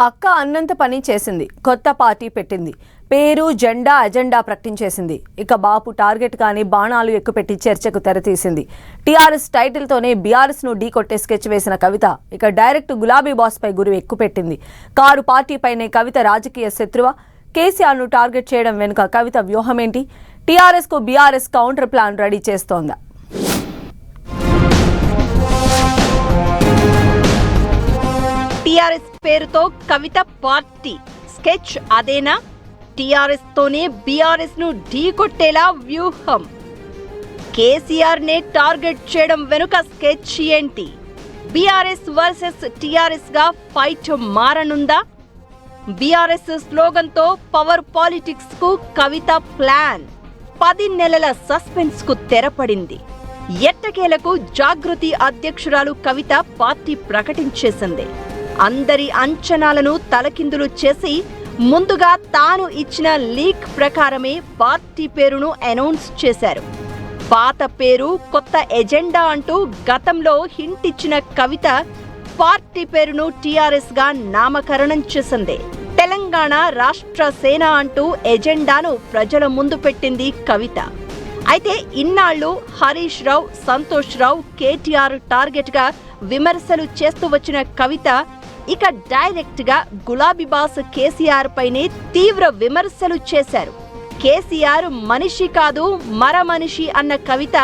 అక్క అన్నంత పని చేసింది. కొత్త పార్టీ పెట్టింది. పేరు, జెండా, అజెండా ప్రకటించేసింది. ఇక బాపు టార్గెట్ కానీ బాణాలు ఎక్కుపెట్టి చర్చకు తెరతీసింది. టీఆర్ఎస్ టైటిల్ తోనే బీఆర్ఎస్ ను ఢీకొట్టే స్కెచ్ వేసిన కవిత ఇక డైరెక్ట్ గులాబీ బాస్ పై గురి ఎక్కుపెట్టింది. కారు పార్టీపైనే కవిత రాజకీయ శత్రువా? కేసీఆర్ ను టార్గెట్ చేయడం వెనుక కవిత వ్యూహమేంటి? టీఆర్ఎస్ కు బీఆర్ఎస్ కౌంటర్ ప్లాన్ రెడీ చేస్తోందా? టీఆర్ఎస్ పేరుతో కవిత పార్టీ స్కెచ్ అదేనా? టీఆర్ఎస్ తోనే బీఆర్ఎస్ ను ఢీకొట్టేలా వ్యూహం. కేసీఆర్ నే టార్గెట్ చేయడం వెనుక స్కెచ్ ఏంటి? బీఆర్ఎస్ వర్సెస్ టీఆర్ఎస్ గా ఫైట్ మారనుందా? బీఆర్ఎస్ స్లోగన్ తో పవర్ పాలిటిక్స్ కు కవిత ప్లాన్. 10 నెలల సస్పెన్స్ కు తెరపడింది. ఎట్టకేలకు జాగృతి అధ్యక్షురాలు కవిత పార్టీ ప్రకటించేసింది. అందరి అంచనాలను తలకిందులు చేసి ముందుగా తాను ఇచ్చిన లీక్ ప్రకారమే పార్టీ పేరును అనౌన్స్ చేశారు. పాత పేరు, కొత్త ఎజెండా అంటూ గతంలో హింట్ ఇచ్చిన కవిత పార్టీ పేరును టీఆర్ఎస్ గా నామకరణం చేసింది. తెలంగాణ రాష్ట్ర సేన అంటూ ఎజెండాను ప్రజల ముందు పెట్టింది కవిత. అయితే ఇన్నాళ్లు హరీష్ రావు, సంతోష్ రావు, కేటీఆర్ టార్గెట్ గా విమర్శలు చేస్తూ వచ్చిన కవిత ఇక డైరెక్ట్ గా గులాబీ బాస్ కేసీఆర్ పైనే తీవ్ర విమర్శలు చేశారు. కేసీఆర్ మనిషి కాదు మరమనిషి అన్న కవిత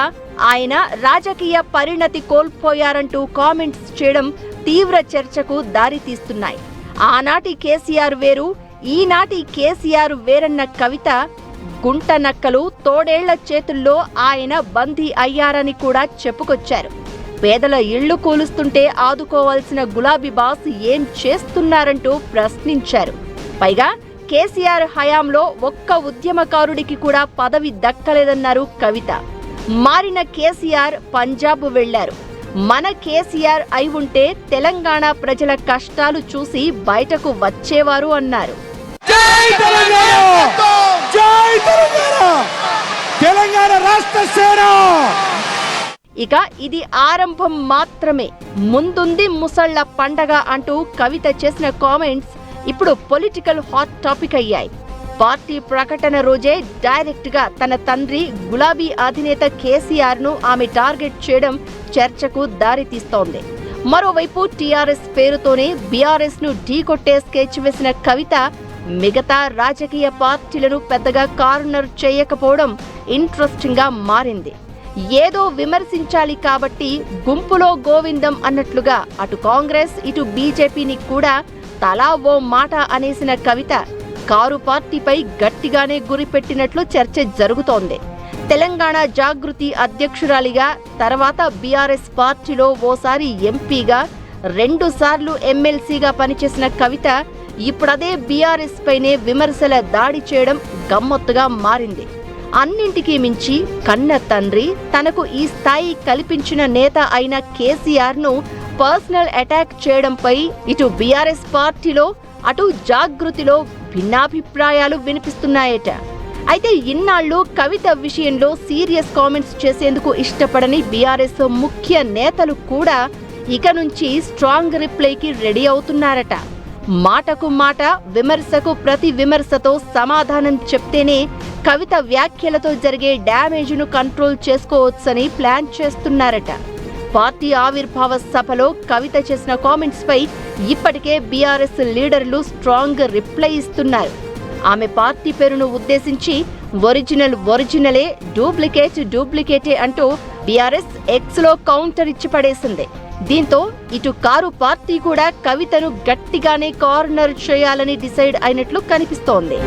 ఆయన రాజకీయ పరిణతి కోల్పోయారంటూ కామెంట్స్ చేయడం తీవ్ర చర్చకు దారితీస్తున్నాయి. ఆనాటి కేసీఆర్ వేరు, ఈనాటి కేసీఆర్ వేరన్న కవిత గుంట నక్కలు తోడేళ్ల చేతుల్లో ఆయన బందీ అయ్యారని కూడా చెప్పుకొచ్చారు. పేదల ఇళ్లు కూలుస్తుంటే ఆదుకోవాల్సిన గులాబీ బాస్ ఏం చేస్తున్నారంటూ ప్రశ్నించారు. పైగా కేసీఆర్ హయాంలో ఒక్క ఉద్యమకారుడికి కూడా పదవి దక్కలేదన్నారు కవిత. మారిన కేసీఆర్ పంజాబ్ వెళ్లారు. మన కేసీఆర్ అయి ఉంటే తెలంగాణ ప్రజల కష్టాలు చూసి బయటకు వచ్చేవారు అన్నారు. ఇక ఇది ఆరంభం మాత్రమే, ముందుంది ముసళ్ల పండగ అంటూ కవిత చేసిన కామెంట్స్ ఇప్పుడు పొలిటికల్ హాట్ టాపిక్ అయ్యాయి. పార్టీ ప్రకటన రోజే డైరెక్ట్ గా తన తండ్రి గులాబీ అధినేత కేసీఆర్ ను ఆమె టార్గెట్ చేయడం చర్చకు దారితీస్తోంది. మరోవైపు టీఆర్ఎస్ పేరుతోనే బీఆర్ఎస్ ను ఢీకొట్టే స్కెచ్ వేసిన కవిత మిగతా రాజకీయ పార్టీలను పెద్దగా కార్నర్ చేయకపోవడం ఇంట్రెస్టింగ్ గా మారింది. ఏదో విమర్శించాలి కాబట్టి గుంపులో గోవిందం అన్నట్లుగా అటు కాంగ్రెస్ ఇటు బీజేపీని కూడా తలా ఓ మాట అనేసిన కవిత కారు పార్టీపై గట్టిగానే గురిపెట్టినట్లు చర్చ జరుగుతోంది. తెలంగాణ జాగృతి అధ్యక్షురాలిగా, తర్వాత బీఆర్ఎస్ పార్టీలో ఓసారి ఎంపీగా, 2 సార్లు ఎమ్మెల్సీగా పనిచేసిన కవిత ఇప్పుడదే బీఆర్ఎస్ పైనే విమర్శల దాడి చేయడం గమ్మత్తుగా మారింది. అన్నింటికీ మించి కన్న తండ్రి, తనకు ఈ స్థాయి కల్పించిన నేత అయిన కేసీఆర్ ను పర్సనల్ అటాక్ చేయడంపై ఇటు బీఆర్ఎస్ పార్టీలో అటు జాగృతిలో భిన్నాభిప్రాయాలు వినిపిస్తున్నాయట. అయితే ఇన్నాళ్లు కవిత విషయంలో సీరియస్ కామెంట్స్ చేసేందుకు ఇష్టపడని బీఆర్ఎస్ ముఖ్య నేతలు కూడా ఇక నుంచి స్ట్రాంగ్ రిప్లైకి రెడీ అవుతున్నారట. మాటకు మాట, విమర్శకు ప్రతి విమర్శతో సమాధానం చెప్తేనే కవిత వ్యాఖ్యలతో జరిగే డ్యామేజ్ను కంట్రోల్ చేసుకోవచ్చని ప్లాన్ చేస్తున్నారట. పార్టీ ఆవిర్భావ సభలో కవిత చేసిన కామెంట్స్ పై ఇప్పటికే బీఆర్ఎస్ లీడర్లు స్ట్రాంగ్ రిప్లై ఇస్తున్నారు. ఆమె పార్టీ పేరును ఉద్దేశించి ఒరిజినలే, డూప్లికేటే అంటూ బీఆర్ఎస్ ఎక్స్ లో కౌంటర్ ఇచ్చి పడేసింది. దీంతో ఇటు కారు పార్టీ కూడా కవితను గట్టిగానే కార్నర్ చేయాలని డిసైడ్ అయినట్లు కనిపిస్తోంది.